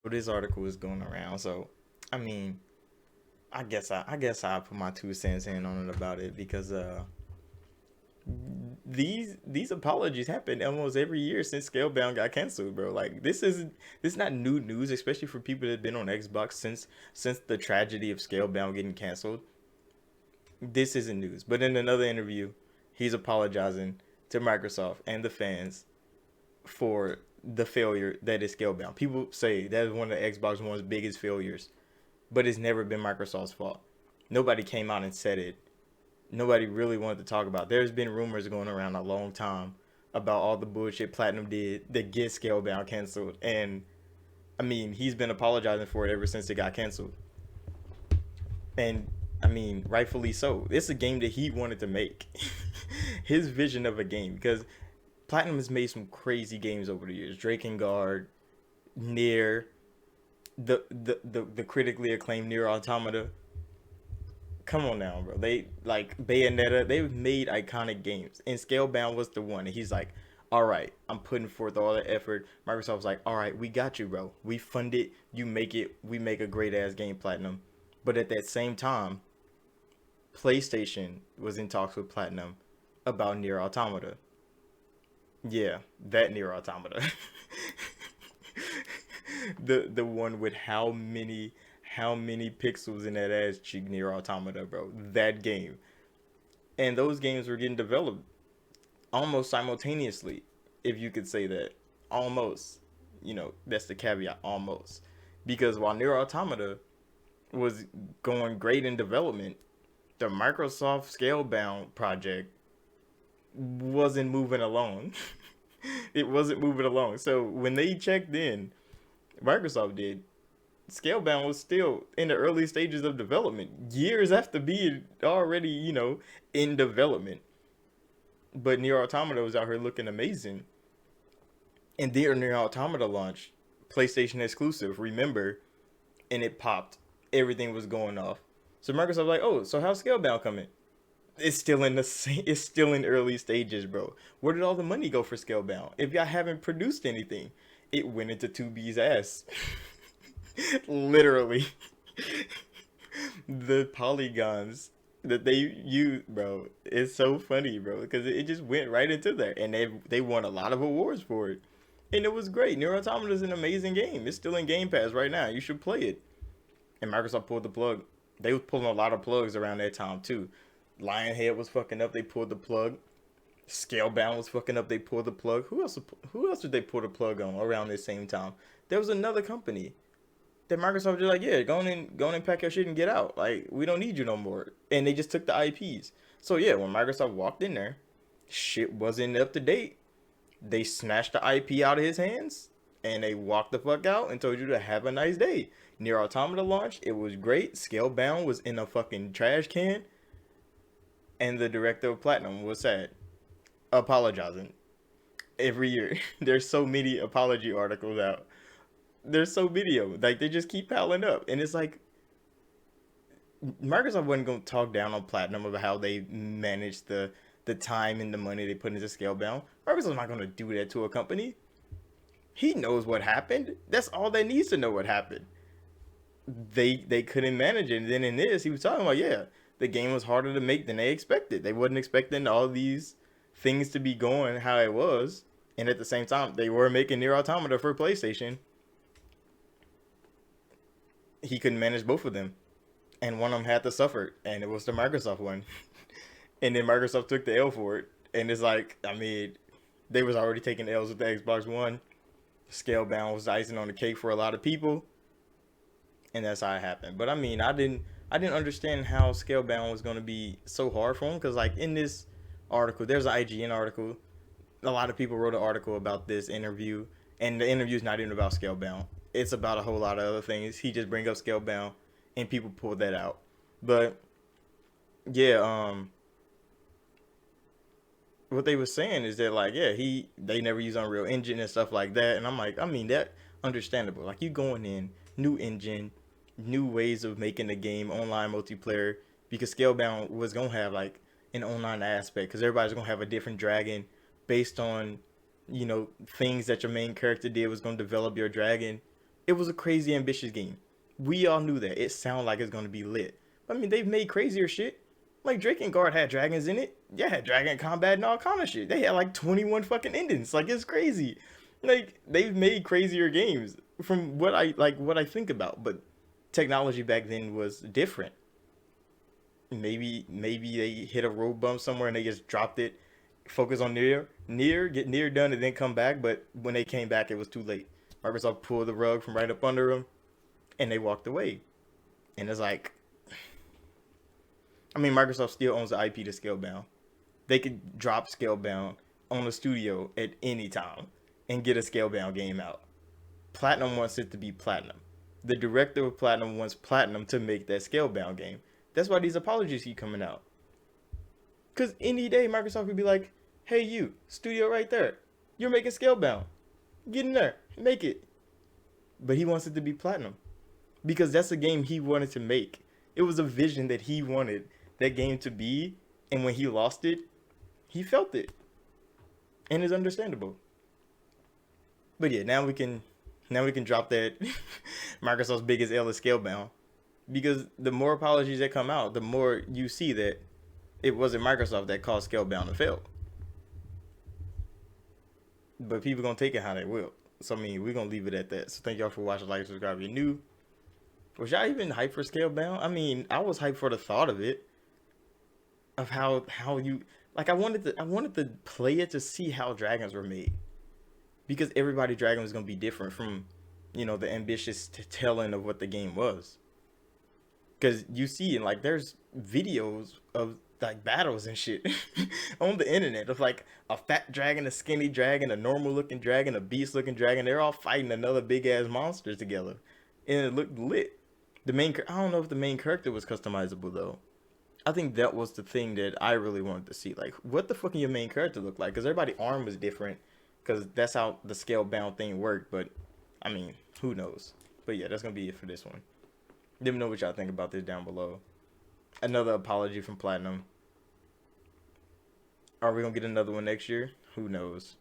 Well, this article is going around, so I mean, I guess I put my 2 cents in on it about it because these apologies happen almost every year since Scalebound got canceled, bro. Like this is not new news, especially for people that have been on Xbox since the tragedy of Scalebound getting canceled. This isn't news. But in another interview, he's apologizing to Microsoft and the fans for the failure that is Scalebound. People say that is one of the Xbox One's biggest failures, but it's never been Microsoft's fault. Nobody came out and said it. Nobody really wanted to talk about it. There's been rumors going around a long time about all the bullshit Platinum did that get Scalebound canceled. And I mean, he's been apologizing for it ever since it got canceled. And I mean, rightfully so. It's a game that he wanted to make. His vision of a game. Because Platinum has made some crazy games over the years. Drake and Guard, Near, the critically acclaimed Near Automata. Come on now, bro. They like Bayonetta. They've made iconic games, and Scalebound was the one. And he's like, "All right, I'm putting forth all the effort." Microsoft's like, "All right, we got you, bro. We fund it. You make it. We make a great ass game, Platinum." But at that same time, PlayStation was in talks with Platinum about Near Automata. Yeah, that Near Automata. The one with how many pixels in that ass cheek Near Automata, bro. That game. And those games were getting developed almost simultaneously, if you could say that. Almost. That's the caveat, almost. Because while Near Automata was going great in development, the Microsoft Scalebound project wasn't moving along. It wasn't moving along. So when they checked in, Microsoft did, Scalebound was still in the early stages of development, years after being already, in development. But Nier Automata was out here looking amazing. And then Nier Automata launched, PlayStation exclusive, remember, and it popped. Everything was going off. So Microsoft was like, oh, so how's Scalebound coming? It's still in it's still in early stages, bro. Where did all the money go for Scalebound? If y'all haven't produced anything, it went into 2B's ass. Literally. The polygons that they use, bro, it's so funny, bro, because it just went right into there, and they won a lot of awards for it, and it was great. Nier Automata is an amazing game. It's still in Game Pass right now. You should play it. And Microsoft pulled the plug. They was pulling a lot of plugs around that time too. Lionhead was fucking up. They pulled the plug. Scalebound was fucking up. They pulled the plug. Who else? Who else did they pull the plug on around the same time? There was another company that Microsoft was like, yeah, go on and pack your shit and get out. Like, we don't need you no more. And they just took the IPs. So yeah, when Microsoft walked in there, shit wasn't up to date. They snatched the IP out of his hands and they walked the fuck out and told you to have a nice day. Near Automata launched, it was great. Scalebound was in a fucking trash can, and the director of Platinum was sad, apologizing every year. There's so many apology articles out. There's so many of them. Like they just keep piling up, and it's like Microsoft wasn't gonna talk down on Platinum about how they managed the time and the money they put into Scalebound. Microsoft's not gonna do that to a company. He knows what happened. That's all that needs to know what happened. They couldn't manage it. And then in this, he was talking about, yeah, the game was harder to make than they expected. They wasn't expecting all these things to be going how it was, and at the same time, they were making Nier Automata for PlayStation. He couldn't manage both of them, and one of them had to suffer, and it was the Microsoft one. And then Microsoft took the L for it, and it's like, I mean, they was already taking L's with the Xbox One. Scalebound was the icing on the cake for a lot of people, and that's how it happened. But I mean, I didn't understand how Scalebound was gonna be so hard for him because like in this article, there's an IGN article. A lot of people wrote an article about this interview, and the interview is not even about Scalebound. It's about a whole lot of other things. He just brings up Scalebound, and people pull that out. But yeah, what they were saying is that like yeah they never use Unreal Engine and stuff like that, and I'm like I mean that understandable. Like you going in new engine, new ways of making the game online multiplayer because Scalebound was gonna have like an online aspect because everybody's gonna have a different dragon based on things that your main character did was gonna develop your dragon. It was a crazy ambitious game. We all knew that. It sounded like it's gonna be lit. I mean, they've made crazier shit. Like Drake and Guard had dragons in it. Yeah, had dragon combat and all kind of shit. They had like 21 fucking endings. Like it's crazy. Like they've made crazier games from what I think about. But technology back then was different. Maybe they hit a road bump somewhere and they just dropped it. Focus on get near done, and then come back. But when they came back, it was too late. Microsoft pulled the rug from right up under them, and they walked away. And it's like, I mean, Microsoft still owns the IP to Scalebound. They could drop Scalebound on the studio at any time and get a Scalebound game out. Platinum wants it to be Platinum. The director of Platinum wants Platinum to make that Scalebound game. That's why these apologies keep coming out. Because any day, Microsoft could be like, hey, you, studio right there. You're making Scalebound. Get in there. Make it. But he wants it to be Platinum. Because that's a game he wanted to make. It was a vision that he wanted that game to be. And when he lost it, he felt it. And it's understandable. But yeah, now we can drop that Microsoft's biggest L is Scalebound. Because the more apologies that come out, the more you see that it wasn't Microsoft that caused Scalebound to fail. But people gonna take it how they will. So I mean, we're gonna leave it at that. So thank y'all for watching, like, subscribe if you're new. Was y'all even hyped for Scalebound? I mean, I was hyped for the thought of it. Of how you like I wanted to play it to see how dragons were made. Because everybody dragon was gonna be different from, you know, the ambitious telling of what the game was. Because you see, like, there's videos of like battles and shit on the internet of like a fat dragon, a skinny dragon, a normal looking dragon, a beast looking dragon. They're all fighting another big ass monster together, and it looked lit. I don't know if the main character was customizable though. I think that was the thing that I really wanted to see. Like, what the fuck can your main character look like? Because everybody's arm was different, because that's how the Scalebound thing worked. But I mean, who knows? But yeah, that's gonna be it for this one. Let me know what y'all think about this down below. Another apology from Platinum. Are we gonna get another one next year? Who knows?